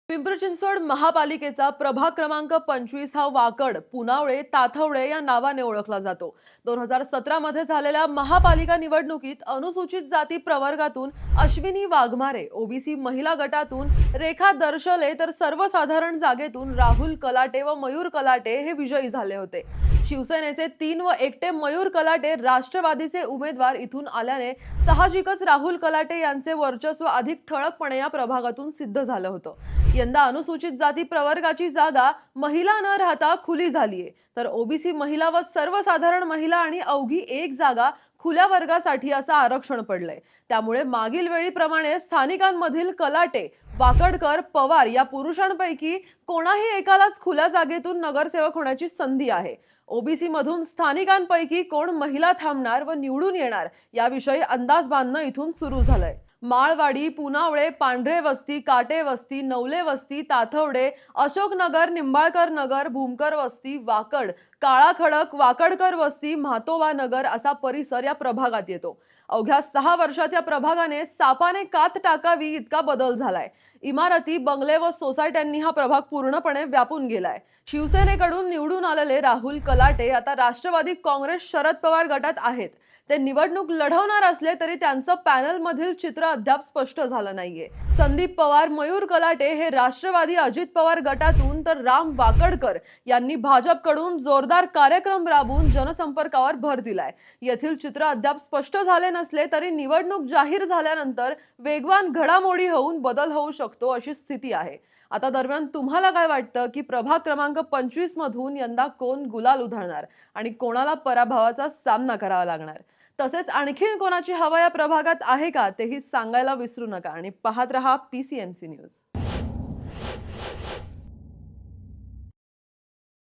पिंपरी चिंचवड महापालिकेचा प्रभाग क्रमांक 25 हा वाकड, पुनावळे, ताथवडे या नावाने ओळखला जातो। 2017 मध्ये झालेल्या महापालिका निवडणुकीत अनुसूचित जाती प्रवर्गातून अश्विनी वाघमारे, ओबीसी महिला गटातून रेखा दर्शले तर सर्वसाधारण जागेतून राहुल कलाटे व मयूर कलाटे हे विजयी झाले होते। शिवसेनेचे 3 व एकटे मयूर कलाटे राष्ट्रवादीचे उमेदवार इथून आल्याने साहजिकच राहुल कलाटे यांचे वर्चस्व अधिक ठळकपणे या प्रभागातून सिद्ध झालं होतं। यंदा अनुसूचित जाती प्रवर्गाची जागा महिला न राहता खुली झालीये, तर ओबीसी महिला व सर्वसाधारण महिला आणि अवघी एक जागा खुल्या वर्गासाठी असं आरक्षण पडलंय। त्यामुळे मागील वेळीप्रमाणे स्थानिकांमधील कलाटे, वाकडकर, पवार या पुरुषांपैकी कोणाही एकालाच खुल्या जागेतून नगरसेवक होण्याची संधी आहे। ओबीसी मधून स्थानिकांपैकी कोण महिला थांबणार व निवडून येणार याविषयी अंदाज बांधणं इथून सुरू झालंय। माळवाडी, पुनावळे, पांढरे वस्ती, काटे वस्ती, नवले वस्ती, ताथवडे, अशोकनगर, निंबाळकर नगर, भूमकर वस्ती, वाकड, काळा खडक, वाकडकर वस्ती, म्हातोबा नगर असा परिसर या प्रभागात येतो। अवघ्या 6 वर्षात या प्रभागाने सापाने कात टाकावी इतका बदल झालाय। इमारती, बंगले व सोसायट्यांनी हा प्रभाग पूर्णपणे व्यापून गेलाय। शिवसेनेकडून निवडून आलेले राहुल कलाटे आता राष्ट्रवादी काँग्रेस शरद पवार गटात आहेत। ते निवडणूक लढवणार असले तरी त्यांचं पॅनल मधील चित्र अद्याप स्पष्ट झालं नाहीये। संदीप पवार, मयूर कलाटे हे राष्ट्रवादी अजित पवार गटातून तर राम वाकडकर यांनी भाजपकडून जोरदार कार्यक्रम राबवून जनसंपर्कावर भर दिलाय। येथील चित्र अद्याप स्पष्ट झाले नसले तरी निवडणूक जाहीर झाल्यानंतर वेगवान घडामोडी होऊन बदल होऊ शकतो अशी स्थिती आहे। आता दरम्यान तुम्हाला काय वाटतं की प्रभाग क्रमांक 25 मधून यंदा कोण गुलाल उधळणार आणि कोणाला पराभवाचा सामना करावा लागणार? तसेच आणखीन कोणाची हवा या प्रभागात आहे का तेही सांगायला विसरू नका आणि पाहत रहा PCMC न्यूज।